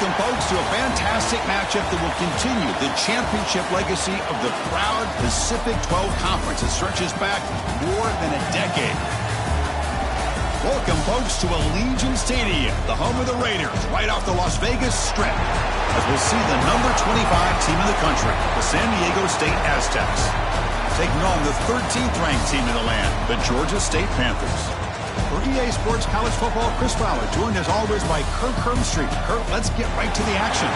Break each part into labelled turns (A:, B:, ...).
A: Welcome, folks, to a fantastic matchup that will continue the championship legacy of the proud Pacific 12 Conference that stretches back more than a decade. Welcome, folks, to Allegiant Stadium, the home of the Raiders, right off the Las Vegas Strip, as we'll see the number 25 team in the country, the San Diego State Aztecs, taking on the 13th-ranked team in the land, the Georgia State Panthers. For EA Sports College Football, Chris Fowler, joined as always by Kirk Hermstreet. Kirk, let's get right to the action.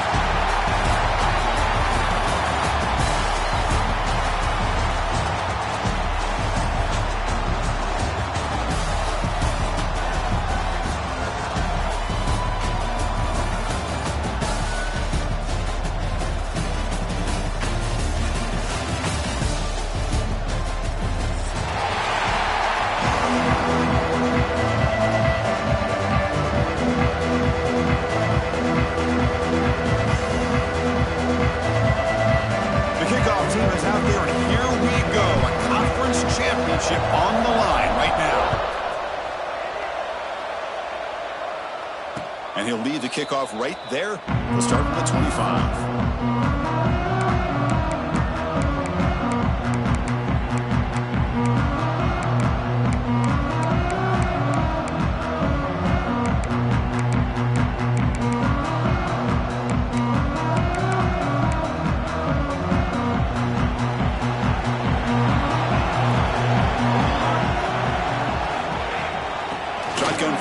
A: On the line right now. And he'll lead the kickoff right there. We'll start from the 25.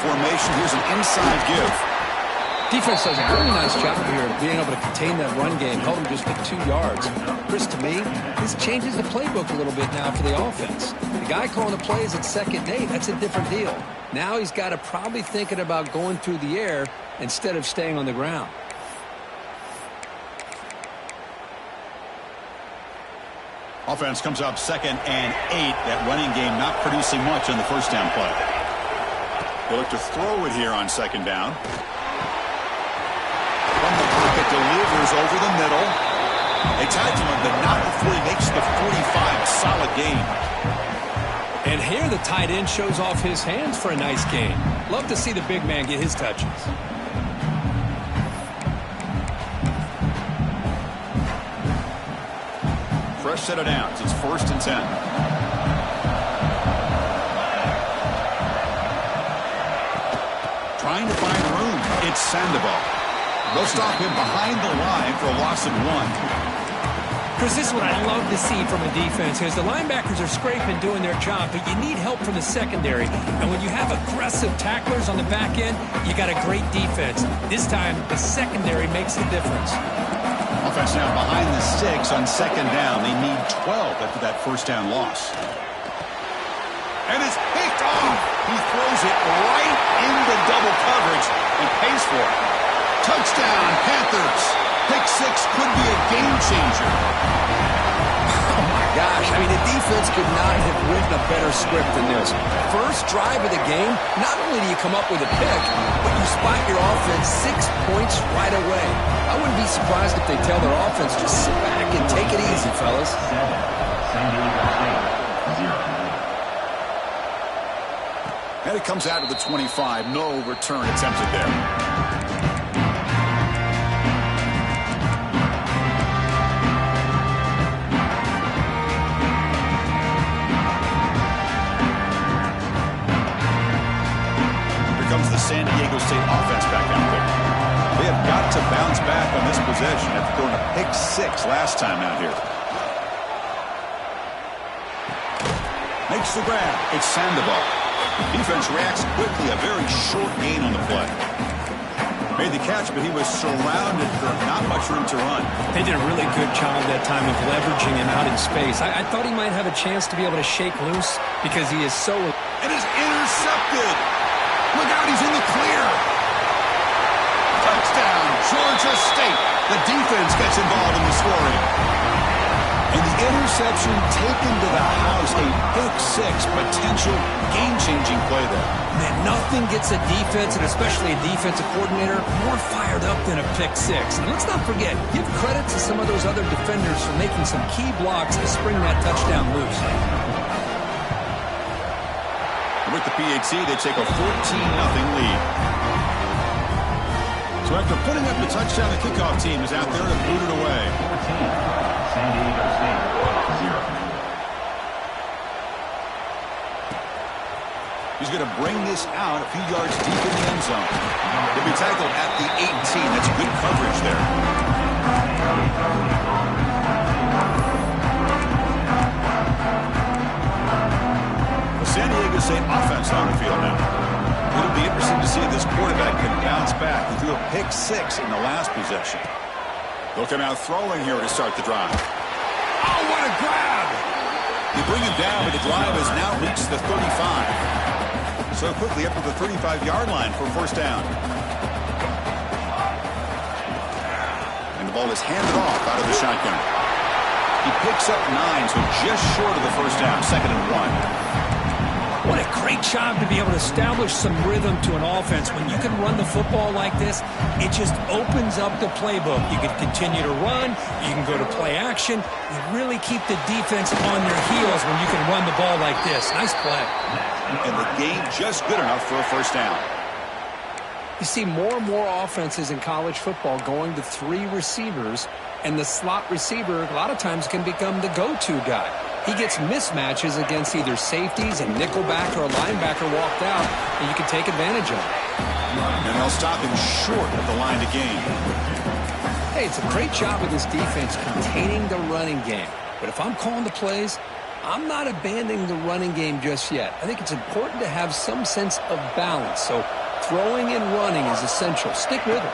A: Formation. Here's an inside give.
B: Defense does a really nice job here of being able to contain that run game, held him just at 2 yards. Chris, to me, this changes the playbook a little bit now for the offense. The guy calling the plays at second day, that's a different deal. Now he's got to probably thinking about going through the air instead of staying on the ground.
A: Offense comes up 2nd and 8. That running game not producing much on the first down play. They'll look to throw it here on 2nd down. From the pocket, delivers over the middle. They tackle him, but not before he makes the 45. Solid gain.
B: And here the tight end shows off his hands for a nice gain. Love to see the big man get his touches.
A: Fresh set of downs. It's 1st and 10. Trying to find room. It's Sandoval. They'll stop him behind the line for a loss of 1.
B: Chris, this is what I love to see from a defense is the linebackers are scraping, doing their job, but you need help from the secondary. And when you have aggressive tacklers on the back end, you got a great defense. This time, the secondary makes the difference.
A: Offense now behind the 6 on 2nd down. They need 12 after that first down loss. And it's picked off. He throws it right into double coverage and pays for it. Touchdown, Panthers. Pick 6 could be a game changer.
C: Oh, my gosh. I mean, the defense could not have written a better script than this. First drive of the game, not only do you come up with a pick, but you spot your offense 6 points right away. I wouldn't be surprised if they tell their offense, just sit back and take it easy, fellas.
D: 7, San Diego State, 0.
A: And it comes out to the 25. No return attempted there. Here comes the San Diego State offense back out there. They have got to bounce back on this possession after throwing a pick 6 last time out here. Makes the grab. It's Sandoval. Defense reacts quickly, a very short gain on the play. Made the catch, but he was surrounded for not much room to run.
B: They did a really good job that time of leveraging him out in space. I thought he might have a chance to be able to shake loose because he is so...
A: It is intercepted. Look out, he's in the clear. Touchdown, Georgia State. The defense gets involved in the scoring. And the interception taken to the house, a pick 6 potential game-changing play there.
B: Man, nothing gets a defense, and especially a defensive coordinator, more fired up than a pick 6. And let's not forget, give credit to some of those other defenders for making some key blocks to spring that touchdown loose.
A: With the PAT, they take a 14-0 lead. So after putting up the touchdown, the kickoff team is out there to boot it away.
D: 14, San Diego State, 0.
A: He's going to bring this out a few yards deep in the end zone. He'll be tackled at the 18. That's good coverage there. The San Diego State offense on the field now. It'll be interesting to see if this quarterback can bounce back. He threw a pick 6 in the last possession. They'll come out throwing here to start the drive. Oh, what a grab! They bring him down, but the drive has now reached the 35. So quickly up to the 35-yard line for first down. And the ball is handed off out of the shotgun. He picks up 9, so just short of the first down, 2nd and 1.
B: What a great job to be able to establish some rhythm to an offense. When you can run the football like this, it just opens up the playbook. You can continue to run. You can go to play action. You really keep the defense on their heels when you can run the ball like this. Nice play.
A: And the game just good enough for a first down.
B: You see more and more offenses in college football going to 3 receivers, and the slot receiver a lot of times can become the go-to guy. He gets mismatches against either safeties, a nickelback, or a linebacker walked out, and you can take advantage of it.
A: And they'll stop him short of the line to gain.
B: Hey, it's a great job of this defense containing the running game. But if I'm calling the plays, I'm not abandoning the running game just yet. I think it's important to have some sense of balance. So throwing and running is essential. Stick with it.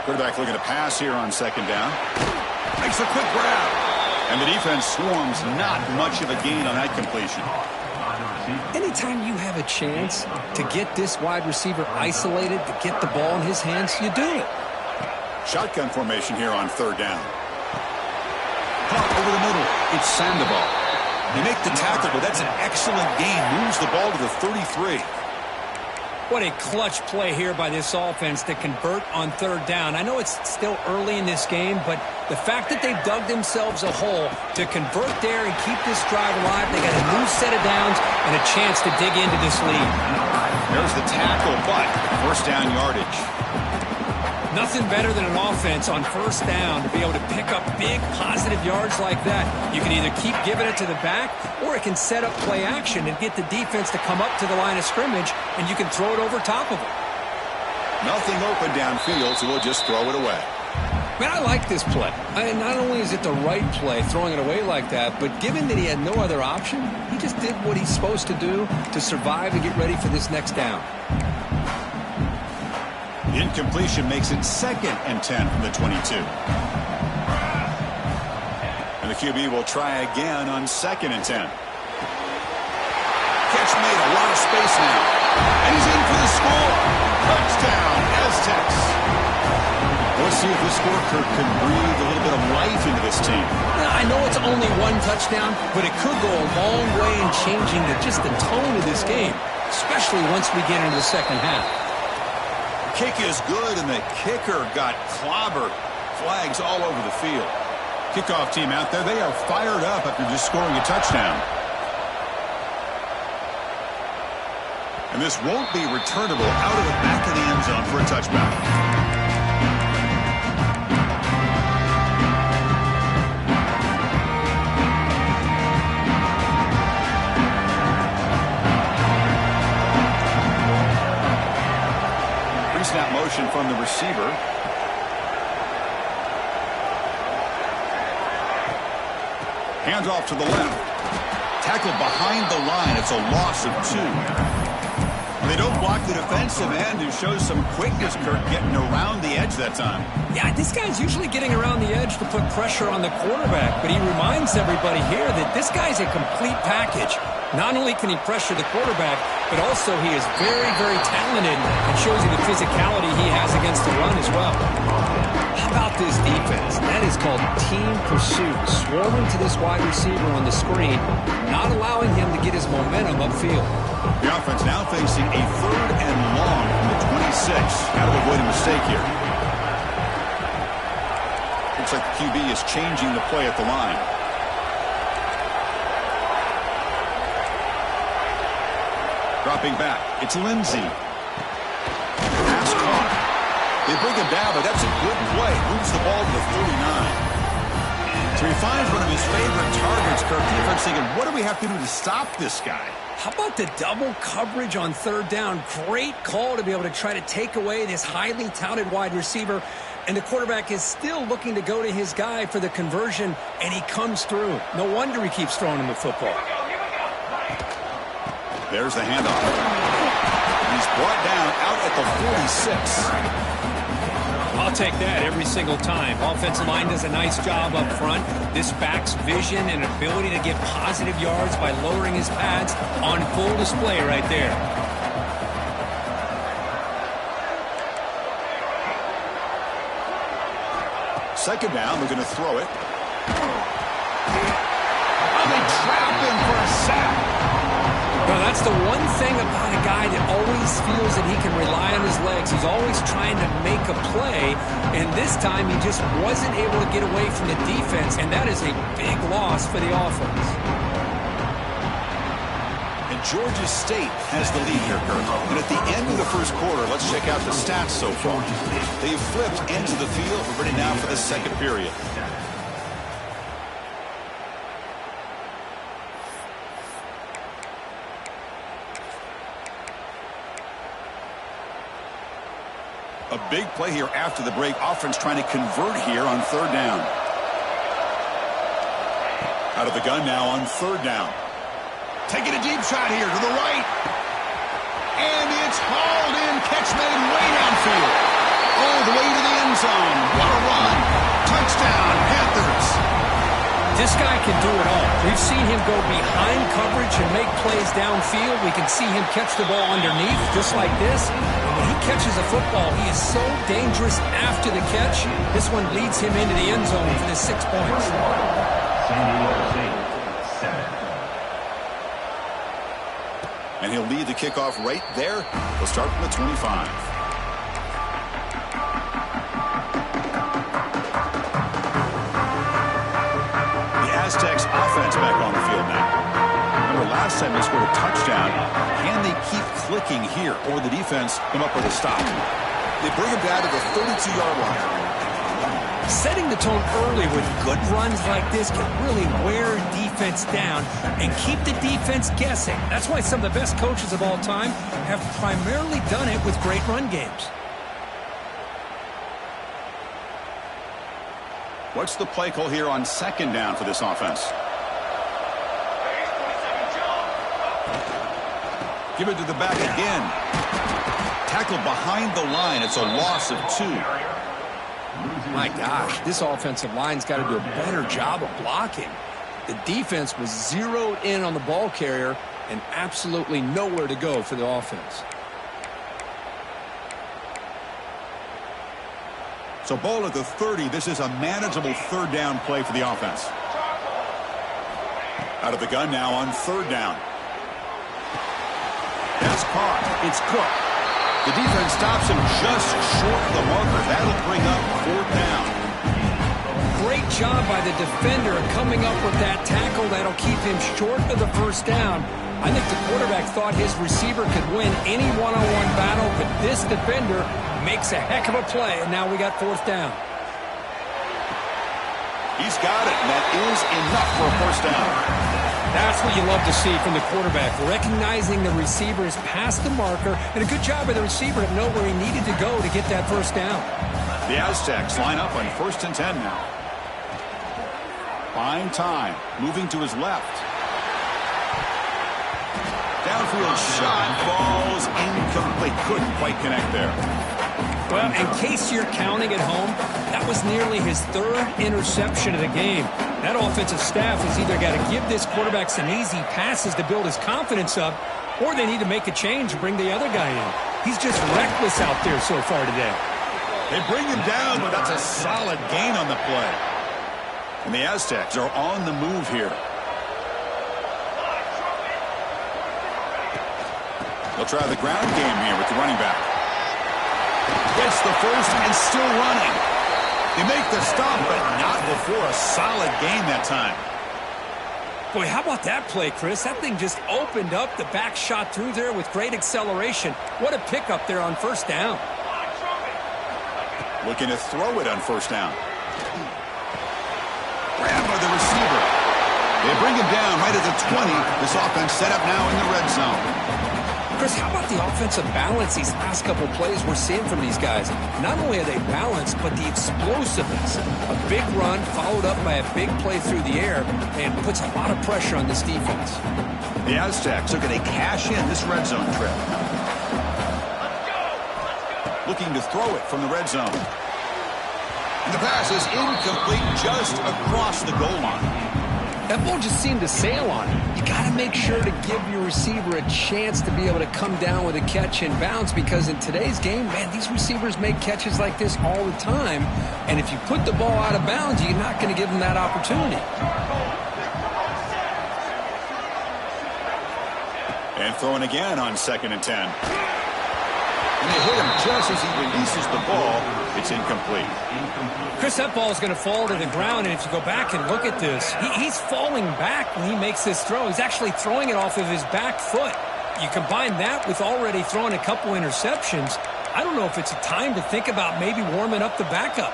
A: Quarterback looking to pass here on 2nd down. Makes a quick grab. And the defense swarms, not much of a gain on that completion.
B: Anytime you have a chance to get this wide receiver isolated, to get the ball in his hands, you do it.
A: Shotgun formation here on 3rd down. Caught over the middle. It's Sandoval. They make the tackle, but that's an excellent gain. Moves the ball to the 33.
B: What a clutch play here by this offense to convert on 3rd down. I know it's still early in this game, but the fact that they've dug themselves a hole to convert there and keep this drive alive, they got a new set of downs and a chance to dig into this lead.
A: There's the tackle, but first down yardage.
B: Nothing better than an offense on 1st down to be able to pick up big positive yards like that. You can either keep giving it to the back, or it can set up play action and get the defense to come up to the line of scrimmage, and you can throw it over top of them.
A: Nothing open downfield, so we'll just throw it away.
B: Man, I like this play. Not only is it the right play, throwing it away like that, but given that he had no other option, he just did what he's supposed to do to survive and get ready for this next down.
A: The incompletion makes it 2nd and 10 from the 22. And the QB will try again on 2nd and 10. Catch made, a lot of space now. And he's in for the score. Touchdown, Aztecs. Let's see if this scorecard can breathe a little bit of life into this team.
B: I know it's only 1 touchdown, but it could go a long way in changing just the tone of this game, especially once we get into the 2nd half.
A: Kick is good, and the kicker got clobbered. Flags all over the field. Kickoff team out there, they are fired up after just scoring a touchdown. And this won't be returnable out of the back of the end zone for a touchback. Snap motion from the receiver. Hands off to the left. Tackled behind the line. It's a loss of 2. They don't block the defensive end, who shows some quickness, Kirk, getting around the edge that time.
B: Yeah, this guy's usually getting around the edge to put pressure on the quarterback, but he reminds everybody here that this guy's a complete package. Not only can he pressure the quarterback, but also he is very, very talented and shows you the physicality he has against the run as well. How about this defense? That is called team pursuit. Swarming to this wide receiver on the screen, not allowing him to get his momentum upfield.
A: The offense now facing a 3rd and long from the 26. Got to avoid a mistake here. Looks like the QB is changing the play at the line. Dropping back, it's Lindsey. Pass caught. They bring him down, but that's a good play. Moves the ball to the 39. So he finds one of his favorite targets. Kirk, defense thinking, what do we have to do to stop this guy?
B: How about the double coverage on third down? Great call to be able to try to take away this highly touted wide receiver. And the quarterback is still looking to go to his guy for the conversion, and he comes through. No wonder he keeps throwing him the football.
A: There's the handoff. He's brought down out at the 46.
B: I'll take that every single time. Offensive line does a nice job up front. This back's vision and ability to get positive yards by lowering his pads on full display right there.
A: Second down, they're going to throw it. And they trap him for a sack.
B: Well, that's the one thing about a guy that always feels that he can rely on his legs. He's always trying to make a play, and this time he just wasn't able to get away from the defense, and that is a big loss for the offense.
A: And Georgia State has the lead here, Kirk. And at the end of the first quarter, let's check out the stats so far. They've flipped into the field. We're ready now for the second period. A big play here after the break. Offense trying to convert here on third down. Out of the gun now on third down. Taking a deep shot here to the right. And it's hauled in. Catch made way downfield. All the way to the end zone. What a run. Touchdown, Panthers.
B: This guy can do it all. We've seen him go behind coverage and make plays downfield. We can see him catch the ball underneath just like this. And when he catches a football, he is so dangerous after the catch. This one leads him into the end zone for the 6 points.
D: San Diego State, 7.
A: And he'll lead the kickoff right there. We'll start from the 25. Aztecs offense back on the field now. Remember last time they scored a touchdown. Can they keep clicking here, or the defense come up with a stop? They bring him down to the 32-yard line.
B: Setting the tone early with good runs like this can really wear defense down and keep the defense guessing. That's why some of the best coaches of all time have primarily done it with great run games.
A: What's the play call here on second down for this offense? Give it to the back again. Tackled behind the line. It's a loss of 2.
B: My gosh, this offensive line's got to do a better job of blocking. The defense was zeroed in on the ball carrier and absolutely nowhere to go for the offense.
A: So ball at the 30. This is a manageable third down play for the offense. Out of the gun now on third down. That's caught. It's Cook. The defense stops him just short of the marker. That'll bring up fourth down.
B: Great job by the defender coming up with that tackle. That'll keep him short of the first down. I think the quarterback thought his receiver could win any one-on-one battle, but this defender makes a heck of a play, and now we got fourth down.
A: He's got it, and that is enough for a first down.
B: That's what you love to see from the quarterback, recognizing the receiver is past the marker, and a good job by the receiver to know where he needed to go to get that first down.
A: The Aztecs line up on 1st and 10 now. Fine time, moving to his left. Downfield shot falls incomplete. Couldn't quite connect there.
B: Well, in case you're counting at home, that was nearly his 3rd interception of the game. That offensive staff has either got to give this quarterback some easy passes to build his confidence up, or they need to make a change and bring the other guy in. He's just reckless out there so far today.
A: They bring him down, but that's a solid gain on the play. And the Aztecs are on the move here. They'll try the ground game here with the running back. Gets the first and still running. They make the stop, but not before a solid gain that time.
B: Boy, how about that play, Chris? That thing just opened up. The back shot through there with great acceleration. What a pickup there on first down.
A: Looking to throw it on first down. Grabbed by the receiver. They bring him down right at the 20. This offense set up now in the red zone.
B: Chris, how about the offensive balance these last couple plays we're seeing from these guys? Not only are they balanced, but the explosiveness. A big run followed up by a big play through the air and puts a lot of pressure on this defense.
A: The Aztecs are going to cash in this red zone trip. Looking to throw it from the red zone. And the pass is incomplete just across the goal line.
B: That ball just seemed to sail on it. You got to make sure to give your receiver a chance to be able to come down with a catch and bounce, because in today's game, man, these receivers make catches like this all the time. And if you put the ball out of bounds, you're not going to give them that opportunity.
A: And throwing again on 2nd and 10. And they hit him just as he releases the ball. It's incomplete.
B: Chris, that ball is going to fall to the ground, and if you go back and look at this, he's falling back when he makes this throw. He's actually throwing it off of his back foot. You combine that with already throwing a couple interceptions, I don't know if it's a time to think about maybe warming up the backup.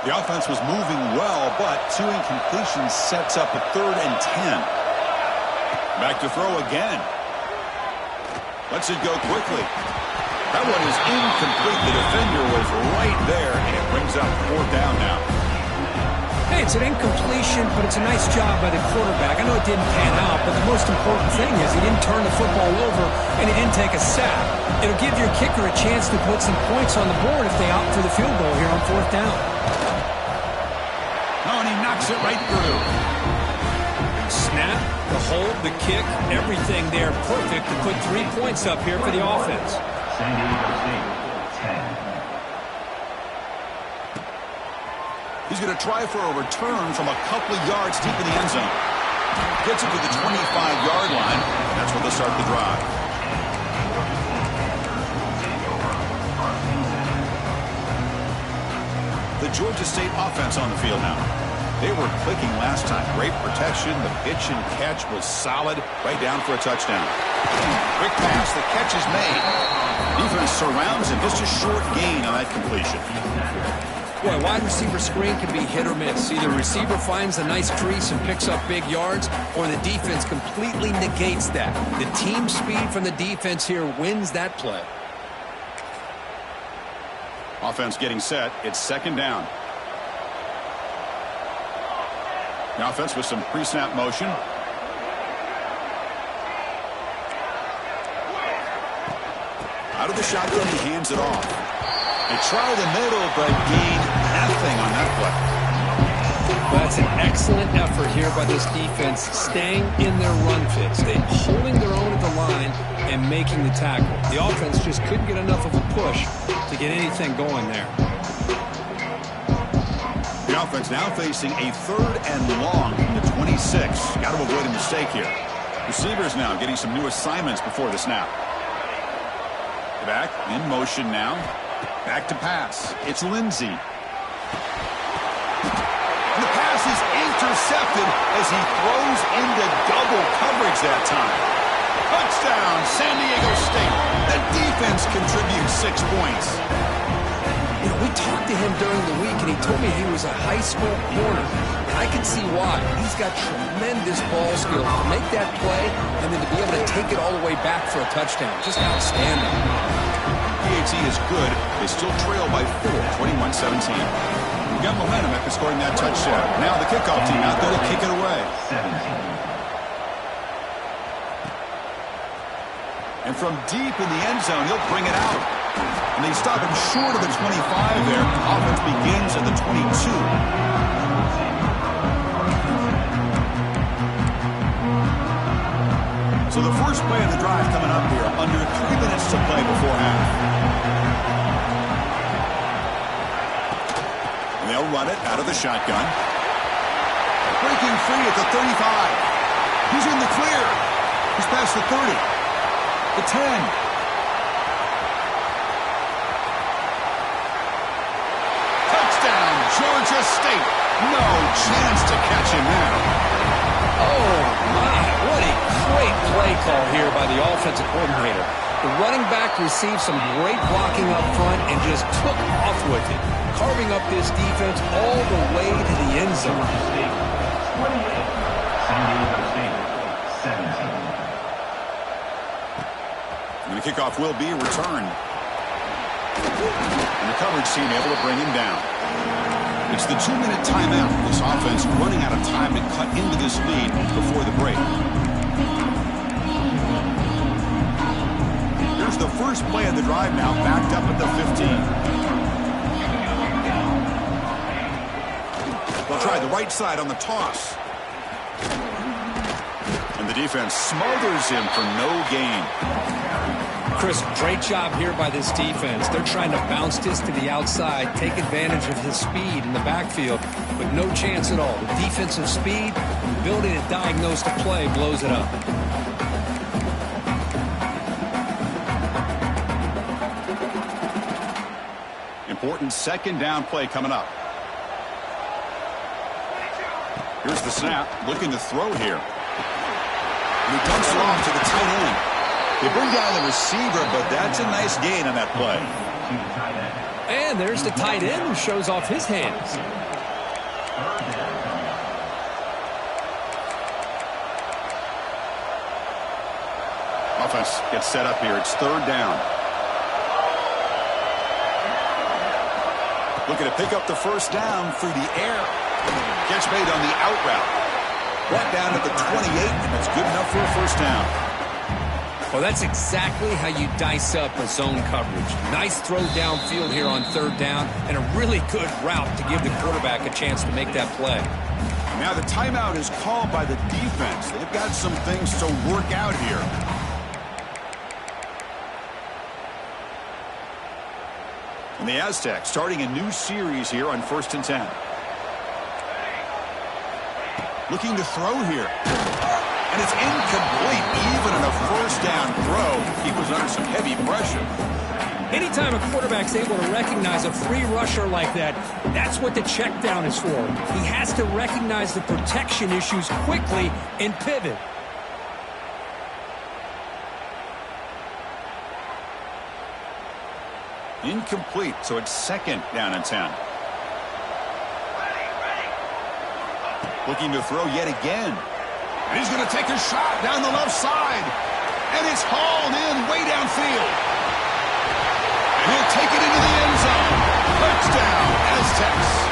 A: The offense was moving well, but 2 incompletions sets up a 3rd and 10. Back to throw again. Lets it go quickly. That one is incomplete. The defender was right there, and it brings up 4th down now.
B: Hey, it's an incompletion, but it's a nice job by the quarterback. I know it didn't pan out, but the most important thing is he didn't turn the football over, and he didn't take a sack. It'll give your kicker a chance to put some points on the board if they opt for the field goal here on 4th down.
A: Oh, and he knocks it right through.
B: Snap, the hold, the kick, everything there perfect to put 3 points up here for the offense.
D: San Diego State, 10.
A: He's going to try for a return from a couple of yards deep in the end zone. Gets it to the 25-yard line, and that's where they'll start the drive. The Georgia State offense on the field now. They were clicking last time. Great protection. The pitch and catch was solid. Right down for a touchdown. Quick pass. The catch is made. Defense surrounds him. Just a short gain on that completion.
B: Boy, wide receiver screen can be hit or miss. Either receiver finds a nice crease and picks up big yards, or the defense completely negates that. The team speed from the defense here wins that play.
A: Offense getting set. It's 2nd down. The offense with some pre-snap motion. Out of the shotgun, he hands it off. They try the middle, but gain nothing on that play.
B: That's an excellent effort here by this defense, staying in their run fits. They're holding their own at the line and making the tackle. The offense just couldn't get enough of a push to get anything going there.
A: The offense now facing a 3rd and long from the 26. Got to avoid a mistake here. Receivers now getting some new assignments before the snap. Back in motion now. Back to pass. It's Lindsey. And the pass is intercepted as he throws into double coverage that time. Touchdown, San Diego State. The defense contributes 6 points.
B: You know, we talked to him during the week, and he told me he was a high school corner. And I can see why. He's got tremendous ball skills to make that play and then to be able to take it all the way back for a touchdown. Just outstanding.
A: PAT is good. They still trail by 4, 21-17. We got momentum after scoring that touchdown. Now the kickoff team out there to kick it away.
D: 17.
A: And from deep in the end zone, he'll bring it out. And they stop him short of the 25 there. Offense begins at the 22. So the first play of the drive coming up here. Under 3 minutes to play before half. And they'll run it out of the shotgun. Breaking free at the 35. He's in the clear. He's past the 30. The 10. Georgia State, no chance to catch him now.
B: Oh, my, what a Great play call here by the offensive coordinator. The running back received some great blocking up front and just took off with it, carving up this defense all the way to the end zone.
D: 28. San Diego State, 17.
A: And the kickoff will be returned. And the coverage team able to bring him down. It's the 2-minute timeout. This offense running out of time to cut into this lead before the break. Here's the first play of the drive now, backed up at the 15. They'll try the right side on the toss. And the defense smothers him for no gain.
B: Chris, great job here by this defense. They're trying to bounce this to the outside, take advantage of his speed in the backfield, but no chance at all. The defensive speed, the ability to diagnose the play, blows it up.
A: Important second down play coming up. Here's the snap, looking to throw here. And he dumps it off to the tight end. They bring down the receiver, but that's a nice gain on that play.
B: And there's the tight end who shows off his hands.
A: Offense gets set up here. It's third down. Looking to pick up the first down through the air. Catch made on the out route. Brought down at the 28, and it's good enough for a first down.
B: Well, that's exactly how you dice up a zone coverage. Nice throw downfield here on third down, and a really good route to give the quarterback a chance to make that play.
A: Now the timeout is called by the defense. They've got some things to work out here. And the Aztecs starting a new series here on 1st and 10. Looking to throw here. And it's incomplete. Even on a first down throw, he was under some heavy pressure.
B: Anytime a quarterback's able to recognize a free rusher like that, that's what the check down is for. He has to recognize the protection issues quickly and pivot.
A: Incomplete, so it's second down and 10. Looking to throw yet again. And he's going to take a shot down the left side. And it's hauled in way downfield. And he'll take it into the end zone. Touchdown, Aztecs.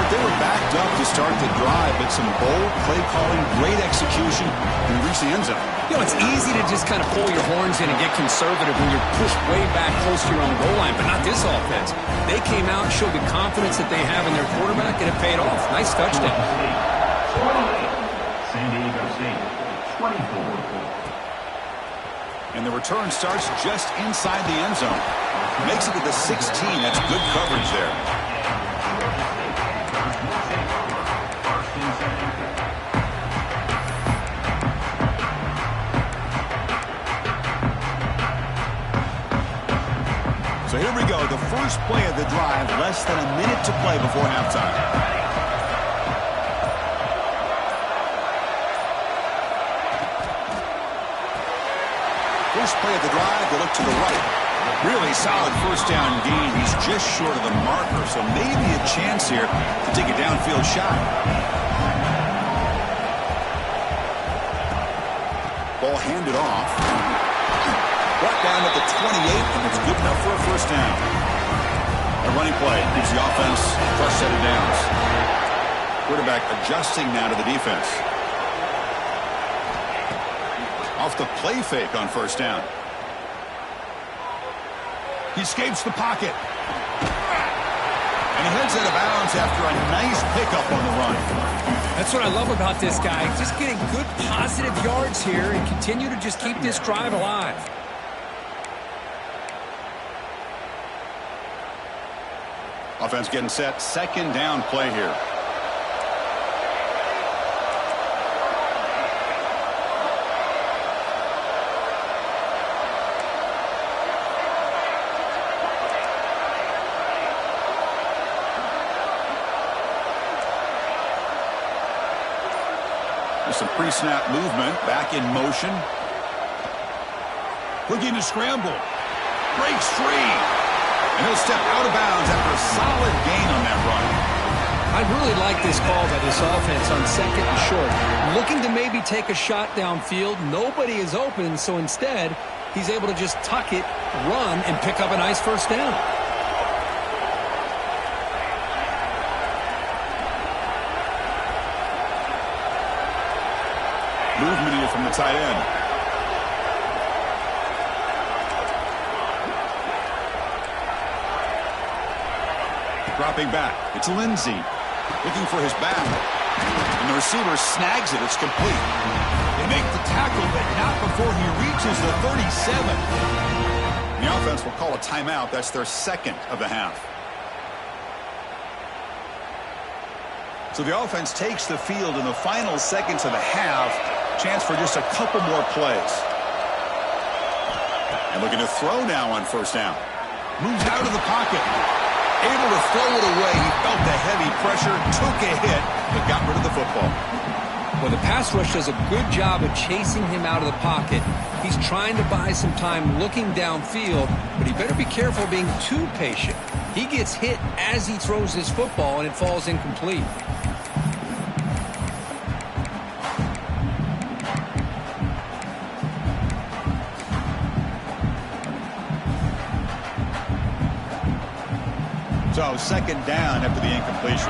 A: They were backed up to start the drive, but some bold play calling, great execution, and reach the end zone.
B: You know, it's easy to just kind of pull your horns in and get conservative when you're pushed way back close to your own goal line, but not this offense. They came out and showed the confidence that they have in their quarterback, and it paid off. Nice touchdown.
D: San Diego State, 24.
A: And the return starts just inside the end zone. Makes it to the 16. That's good coverage there. So here we go, the first play of the drive, less than a minute to play before halftime. First play of the drive, they look to the right. Really solid first down gain. He's just short of the marker, so maybe a chance here to take a downfield shot. Ball handed off. Brought down at the 28, and it's good enough for a first down. A running play gives the offense a fresh set of downs. Quarterback adjusting now to the defense. Off the play fake on first down. He escapes the pocket. And he heads out of bounds after a nice pickup on the run.
B: That's what I love about this guy. Just getting good positive yards here and continue to just keep this drive alive.
A: Offense getting set. Second down play here. some pre-snap movement. Back in motion. Looking to scramble. Breaks free. And he'll step out of bounds after a solid gain on that run.
B: I really like this call by this offense on second and short. Looking to maybe take a shot downfield. Nobody is open, so instead, he's able to just tuck it, run, and pick up a nice first down.
A: Movement here from the tight end. Dropping back. It's Lindsey. Looking for his back. And the receiver snags it. It's complete. They make the tackle, but not before he reaches the 37. The offense will call a timeout. That's their second of the half. So the offense takes the field in the final seconds of the half. Chance for just a couple more plays. And looking to throw now on first down. Moves out of the pocket. Able to throw it away. He felt the heavy pressure, took a hit, but got rid of the football.
B: Well, the pass rush does a good job of chasing him out of the pocket. He's trying to buy some time looking downfield, but he better be careful being too patient. He gets hit as he throws his football, and it falls incomplete.
A: So second down after the incompletion.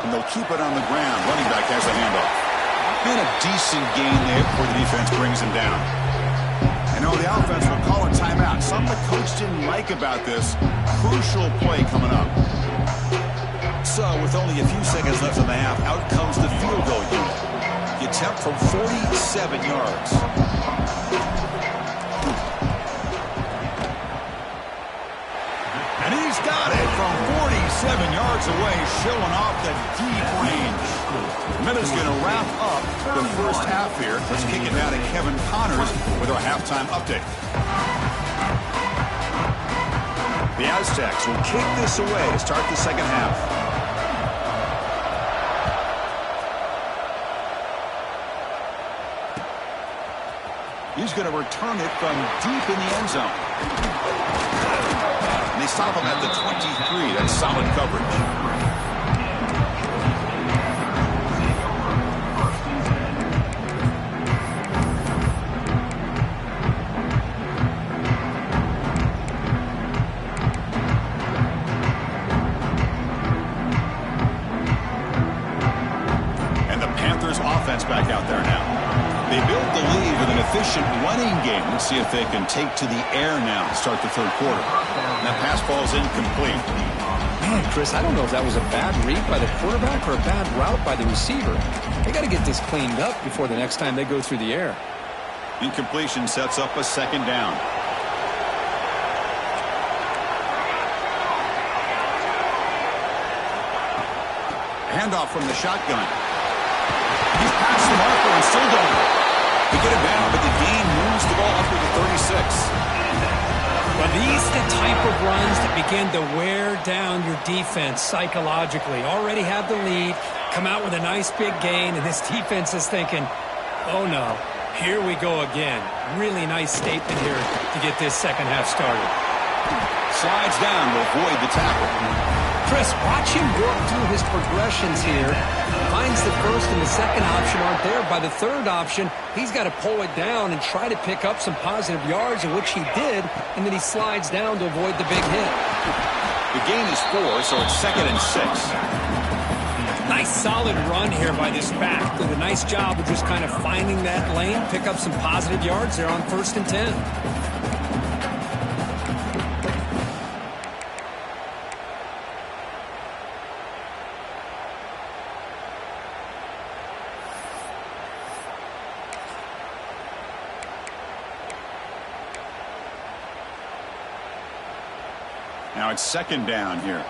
A: And they'll keep it on the ground. Running back has the handoff. And a decent gain there before the defense brings him down. And now the offense will call a timeout. Something the coach didn't like about this. Crucial play coming up. So with only a few seconds left in the half, out comes the field goal unit. The attempt from 47 yards. And he's got it from 47 yards away, showing off the deep range. Minutes going to wrap up the first half here. Let's kick it now to Kevin Connors with our halftime update. The Aztecs will kick this away to start the second half. He's going to return it from deep in the end zone. And they stop him at the 23. That's solid coverage. And the Panthers offense back out there now. They build the lead with an efficient running game. Let's see if they can take to the air now to start the third quarter. And that pass ball is incomplete.
B: Man, Chris, I don't know if that was a bad read by the quarterback or a bad route by the receiver. They got to get this cleaned up before the next time they go through the air.
A: Incompletion sets up a second down. Handoff from the shotgun. He's past the marker and still going. They get it down, but the gain moves the ball up to the 36.
B: Well, these are the type of runs that begin to wear down your defense psychologically. Already have the lead, come out with a nice big gain, and this defense is thinking, oh no, here we go again. Really nice statement here to get this second half started.
A: Slides down to avoid the tackle.
B: Chris, watch him work through his progressions here. Finds the first and the second option aren't there. By the third option, he's got to pull it down and try to pick up some positive yards, in which he did, and then he slides down to avoid the big hit.
A: The gain is 4, so it's 2nd and 6.
B: Nice solid run here by this back. Did a nice job of just kind of finding that lane, pick up some positive yards there on 1st and 10.
A: Now it's second down here.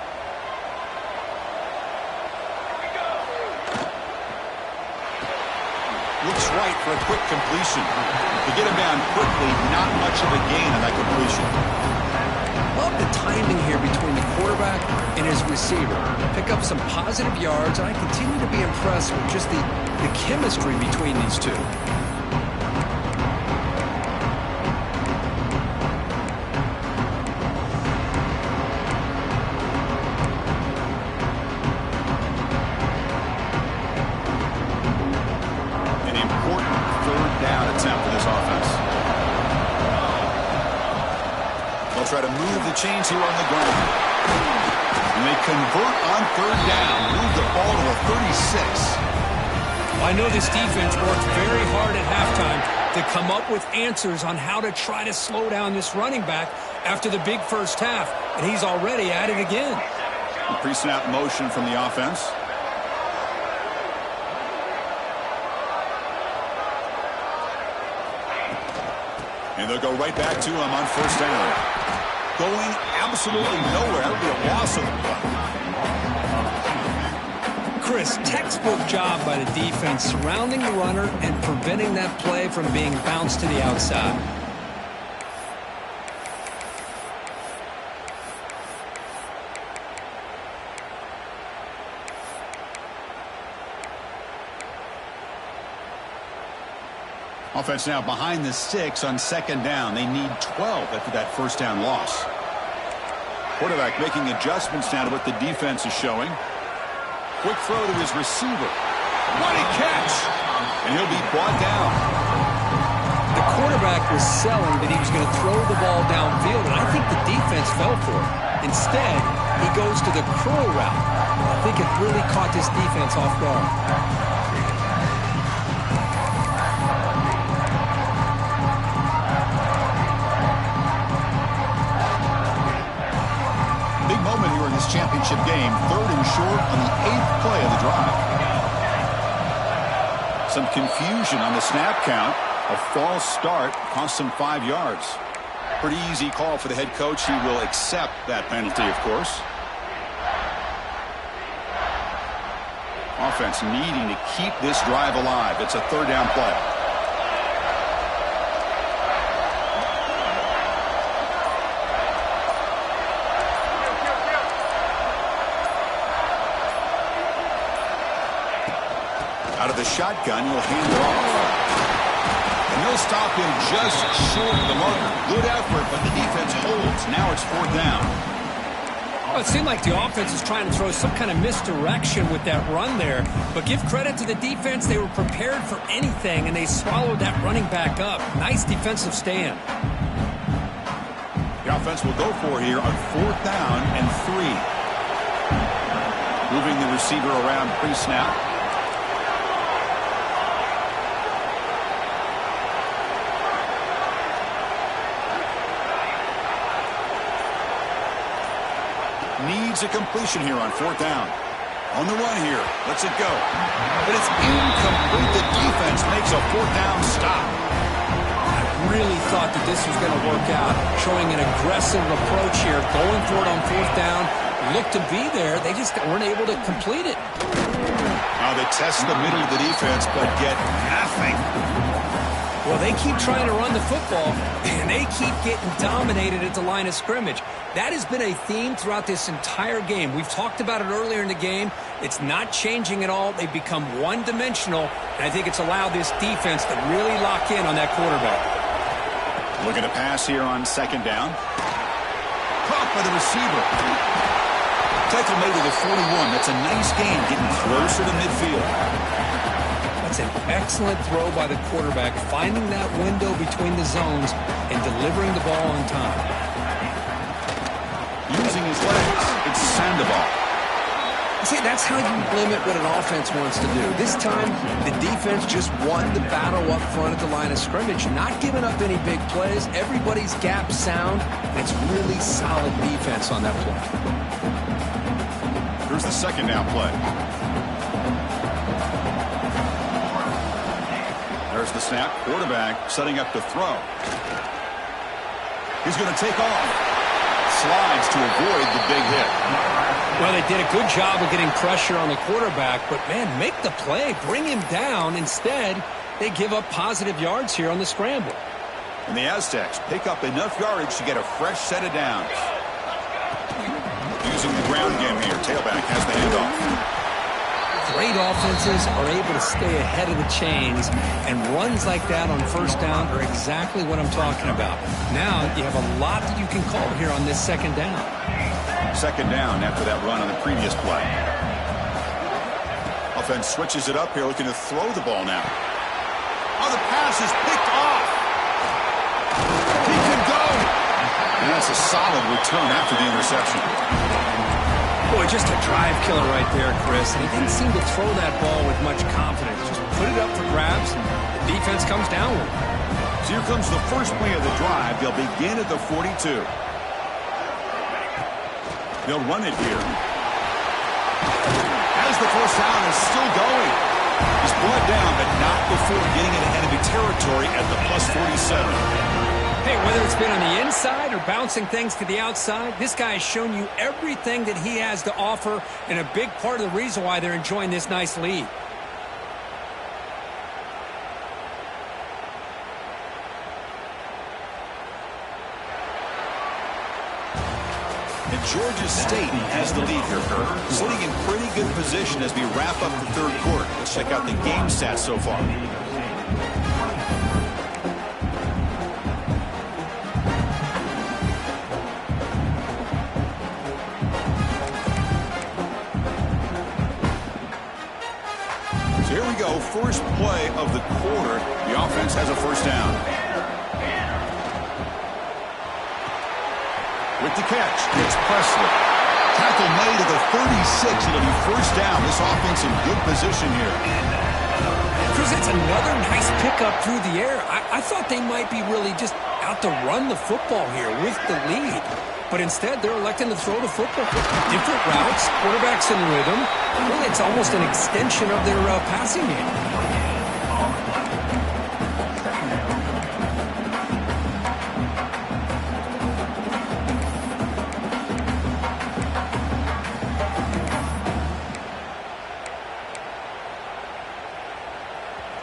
A: Looks right for a quick completion. To get him down quickly, not much of a gain on that completion.
B: Well, love the timing here between the quarterback and his receiver. Pick up some positive yards, and I continue to be impressed with just the chemistry between these two.
A: An important third down attempt for this offense. They'll try to move the chains here on the ground. And they convert on third down. Move the ball to a 36.
B: I know this defense worked very hard at halftime to come up with answers on how to try to slow down this running back after the big first half, and he's already at it again.
A: The pre-snap motion from the offense. And they'll go right back to him on first down. Going absolutely nowhere. That would be a loss of the play.
B: Chris, textbook job by the defense surrounding the runner and preventing that play from being bounced to the outside.
A: Offense now behind the 6 on second down. They need 12 after that first down loss. Quarterback making adjustments now to what the defense is showing. Quick throw to his receiver. What a catch! And he'll be brought down.
B: The quarterback was selling that he was going to throw the ball downfield, and I think the defense fell for it. Instead, he goes to the curl route. I think it really caught this defense off guard.
A: Championship game, third and short on the 8th play of the drive. Some confusion on the snap count. A false start cost him 5 yards. Pretty easy call for the head coach. He will accept that penalty, of course. Offense needing to keep this drive alive. It's a third down play. Out of the shotgun, he'll hand it off. And they'll stop him just short of the marker. Good effort, but the defense holds. Now it's fourth down.
B: Well, it seemed like the offense is trying to throw some kind of misdirection with that run there. But give credit to the defense. They were prepared for anything, and they swallowed that running back up. Nice defensive stand.
A: The offense will go for here on fourth down and 3. Moving the receiver around pre-snap. Needs a completion here on fourth down. On the run here. Lets it go. But it's incomplete. The defense makes a fourth down stop.
B: I really thought that this was going to work out. Showing an aggressive approach here. Going for it on fourth down. Looked to be there. They just weren't able to complete it.
A: Now they test the middle of the defense, but get nothing.
B: Well, they keep trying to run the football, and they keep getting dominated at the line of scrimmage. That has been a theme throughout this entire game. We've talked about it earlier in the game. It's not changing at all. They've become one-dimensional, and I think it's allowed this defense to really lock in on that quarterback.
A: Looking to pass here on second down. Caught by the receiver. Tackle made to the 41. That's a nice gain, getting closer to midfield.
B: That's an excellent throw by the quarterback, finding that window between the zones and delivering the ball on time.
A: Using his legs, it's Sandoval.
C: See, that's how you limit what an offense wants to do. This time, the defense just won the battle up front at the line of scrimmage, not giving up any big plays. Everybody's gap sound, and it's really solid defense on that play.
A: Here's the second down play. There's the snap. Quarterback setting up to throw. He's going to take off. Slides to avoid the big hit.
B: Well, they did a good job of getting pressure on the quarterback, but, man, make the play. Bring him down. Instead, they give up positive yards here on the scramble.
A: And the Aztecs pick up enough yardage to get a fresh set of downs. Using the ground game here. Tailback has the handoff.
B: Great offenses are able to stay ahead of the chains, and runs like that on first down are exactly what I'm talking about. Now you have a lot that you can call here on this second down.
A: Second down after that run on the previous play. Offense switches it up here, looking to throw the ball now. Oh, the pass is picked off. He can go. And that's a solid return after the interception.
B: Boy, just a drive killer right there, Chris. And he didn't seem to throw that ball with much confidence. Just put it up for grabs, and the defense comes down with it.
A: So here comes the first play of the drive. They'll begin at the 42. They'll run it here. As the first down is still going. He's brought down, but not before getting it ahead of the territory at the plus 47.
B: Hey, whether it's been on the inside or bouncing things to the outside, this guy has shown you everything that he has to offer, and a big part of the reason why they're enjoying this nice lead.
A: And Georgia State has the lead here, Kirk. Sitting in pretty good position as we wrap up the third quarter. Let's check out the game stats so far. Here we go, first play of the quarter. The offense has a first down. With the catch, it's Presley. Tackle made at the 36. It'll be first down. This offense in good position here.
B: Chris, that's another nice pickup through the air. I thought they might be really just out to run the football here with the lead. But instead, they're electing to throw the football. Different routes, quarterbacks in rhythm. Really, it's almost an extension of their passing game.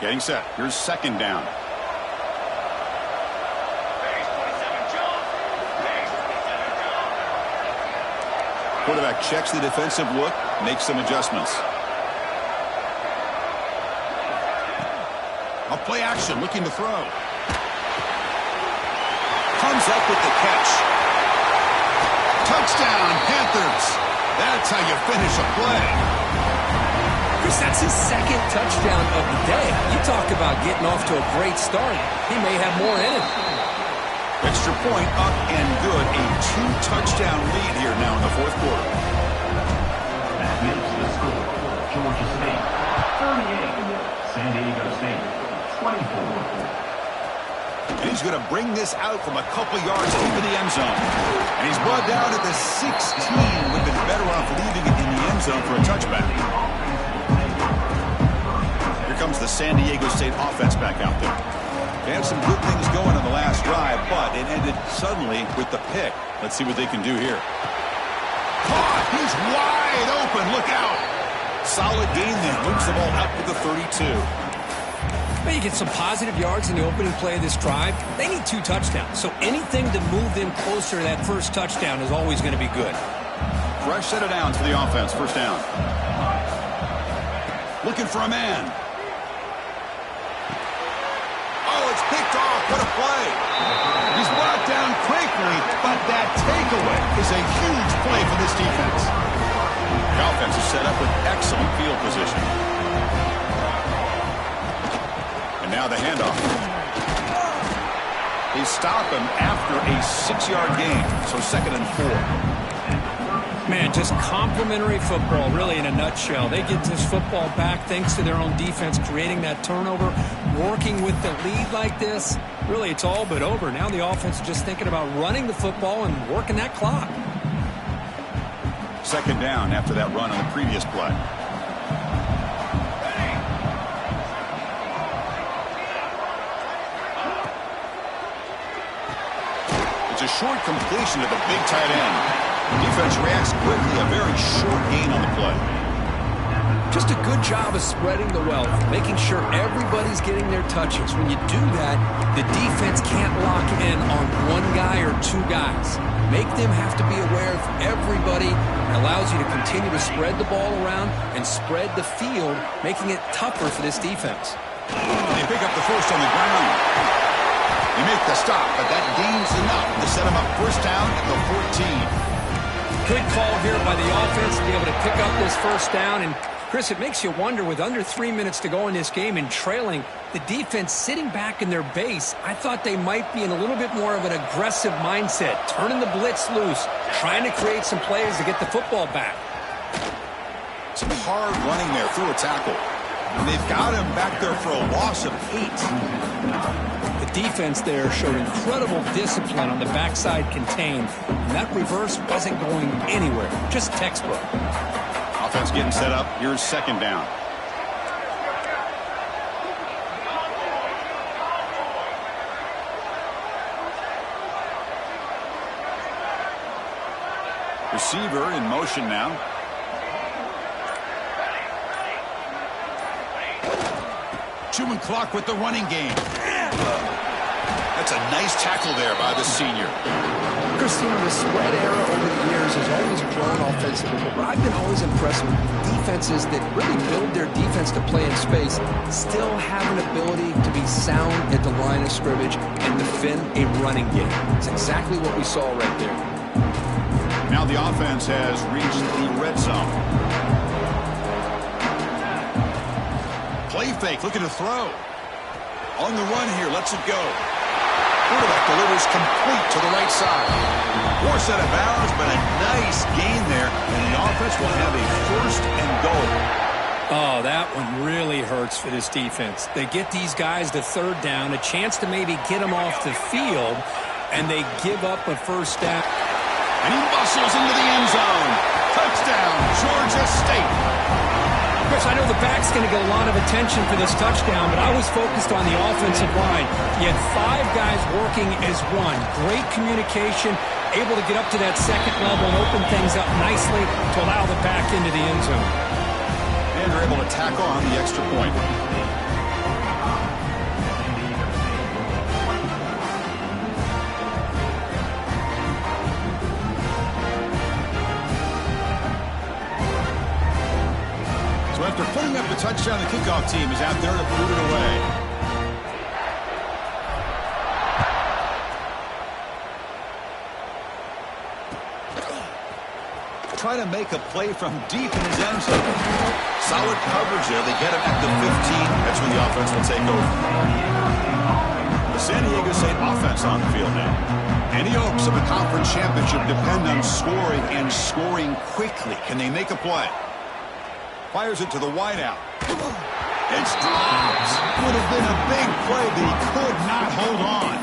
A: Getting set. Here's second down. Quarterback checks the defensive look, makes some adjustments. A play action, looking to throw. Comes up with the catch. Touchdown, Panthers. That's how you finish a play.
B: Chris, that's his second touchdown of the day. You talk about getting off to a great start. He may have more in it.
A: Extra point up and good. A 2-touchdown lead here now in the fourth quarter.
D: That makes the score. Georgia State 38, San Diego State 24.
A: And he's going to bring this out from a couple yards into the end zone. And he's brought down at the 16. Would have been better off leaving it in the end zone for a touchback. Here comes the San Diego State offense back out there. They had some good things going on the last drive, but it ended suddenly with the pick. Let's see what they can do here. Caught! He's wide open. Look out! Solid gain then. Moves the ball out to the 32.
B: Well, you get some positive yards in the opening play of this drive. They need 2 touchdowns, so anything to move them closer to that first touchdown is always going to be good.
A: Fresh set of downs for the offense. First down. Looking for a man. Oh, it's picked off. What a play. He's brought down quickly, but that takeaway is a huge play for this defense. The offense is set up with excellent field position. And now the handoff. They stop him after a 6-yard gain, so 2nd and 4.
B: Man, just complimentary football, really, in a nutshell. They get this football back thanks to their own defense, creating that turnover, working with the lead like this. Really, it's all but over. Now the offense is just thinking about running the football and working that clock.
A: 2nd down after that run on the previous play. It's a short completion to the big tight end. Defense reacts quickly, a very short gain on the play.
B: Just a good job of spreading the wealth, making sure everybody's getting their touches. When you do that, the defense can't lock in on one guy or two guys. Make them have to be aware of everybody. It allows you to continue to spread the ball around and spread the field, making it tougher for this defense.
A: They pick up the first on the ground. They make the stop, but that gains enough to set them up first down at the 14.
B: Good call here by the offense to be able to pick up this first down. And, Chris, it makes you wonder, with under 3 minutes to go in this game and trailing, the defense sitting back in their base, I thought they might be in a little bit more of an aggressive mindset, turning the blitz loose, trying to create some plays to get the football back.
A: Some hard running there through a tackle. And they've got him back there for a loss of 8.
B: The defense there showed incredible discipline on the backside contained, and that reverse wasn't going anywhere, just textbook.
A: Offense getting set up. Here's second down. Receiver in motion now. Chewing clock with the running game. That's a nice tackle there by the senior.
B: Christina, the spread era over the years has always grown offensively, but I've been always impressed with defenses that really build their defense to play in space, still have an ability to be sound at the line of scrimmage and defend a running game. It's exactly what we saw right there.
A: Now the offense has reached the red zone. Play fake, looking to throw. On the run here, lets it go. Quarterback delivers complete to the right side. Force out of bounds, but a nice gain there, and the offense will have a first and goal.
B: Oh, that one really hurts for this defense. They get these guys to third down, a chance to maybe get them off the field, and they give up a first down.
A: And he muscles into the end zone. Touchdown, Georgia State.
B: Chris, I know the back's going to get a lot of attention for this touchdown, but I was focused on the offensive line. You had 5 guys working as one. Great communication, able to get up to that second level and open things up nicely to allow the back into the end zone.
A: And they're able to tackle on the extra point. So after putting up the touchdown, the kickoff team is out there to boot it away. Try to make a play from deep in his end zone. Solid coverage there. They get him at the 15. That's when the offense will take over. The San Diego State offense on the field now. Any hopes of a conference championship depend on scoring and scoring quickly. Can they make a play? Fires it to the wideout. It's dropped. Would have been a big play, but he could not hold on.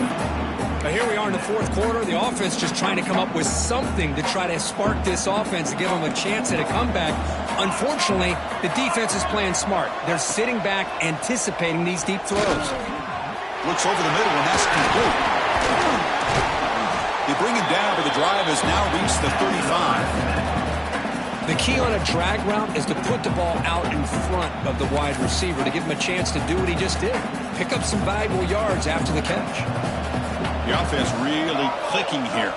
B: But here we are in the fourth quarter. The offense just trying to come up with something to try to spark this offense to give them a chance at a comeback. Unfortunately, the defense is playing smart. They're sitting back, anticipating these deep throws.
A: Looks over the middle, and that's complete. They bring him down, but the drive has now reached the 35.
B: The key on a drag route is to put the ball out in front of the wide receiver to give him a chance to do what he just did. Pick up some valuable yards after the catch.
A: The offense really clicking here.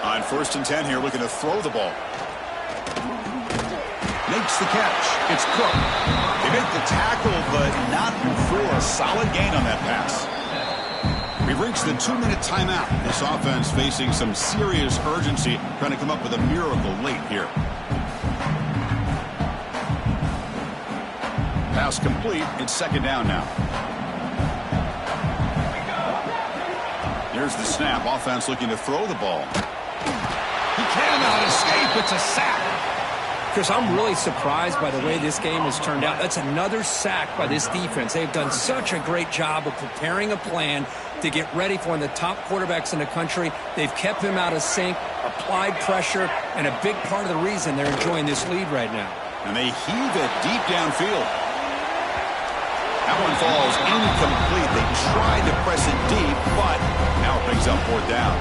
A: On 1st and 10 here, looking to throw the ball. Makes the catch. It's Cook. They make the tackle, but not before a solid gain on that pass. We've reached the 2-minute timeout. This offense facing some serious urgency, trying to come up with a miracle late here. Pass complete. It's second down now. Here's the snap. Offense looking to throw the ball. He cannot escape. It's a sack.
B: Chris, I'm really surprised by the way this game has turned out. That's another sack by this defense. They've done such a great job of preparing a plan to get ready for one of the top quarterbacks in the country. They've kept him out of sync, applied pressure, and a big part of the reason they're enjoying this lead right now.
A: And they heave it deep downfield. That one falls incomplete. They tried to press it deep, but now it brings up 4th down.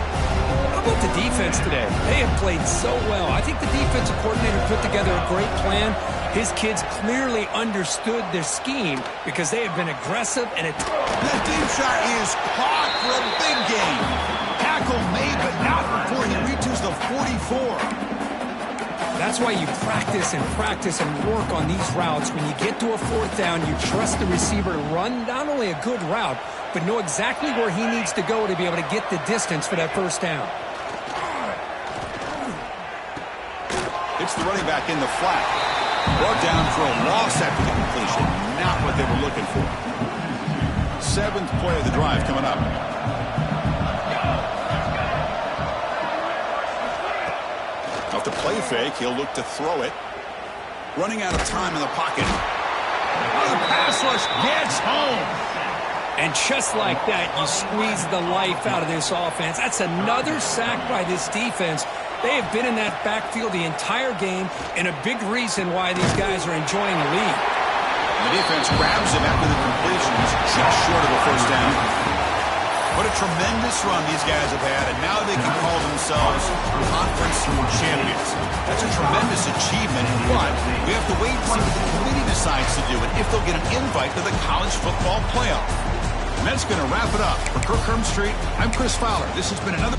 B: How about the defense today? They have played so well. I think the defensive coordinator put together a great plan. His kids clearly understood their scheme because they have been aggressive and
A: that deep shot is caught for a big gain. Tackle may, but not before he reaches the 44.
B: That's why you practice and work on these routes. When you get to a fourth down, you trust the receiver to run not only a good route, but know exactly where he needs to go to be able to get the distance for that first down.
A: It's the running back in the flat. Brought down for a loss after the completion. Not what they were looking for. 7th play of the drive coming up. Off the play fake, he'll look to throw it. Running out of time in the pocket. Oh, the pass rush gets home.
B: And just like that, you squeeze the life out of this offense. That's another sack by this defense. They have been in that backfield the entire game, and a big reason why these guys are enjoying the lead.
A: The defense grabs him after the completion. He's just short of a first down. What a tremendous run these guys have had, and now they can call themselves conference champions. That's a tremendous achievement, but we have to wait and see what the committee decides to do and if they'll get an invite to the college football playoff. And that's going to wrap it up. For Kirk Street, I'm Chris Fowler. This has been another...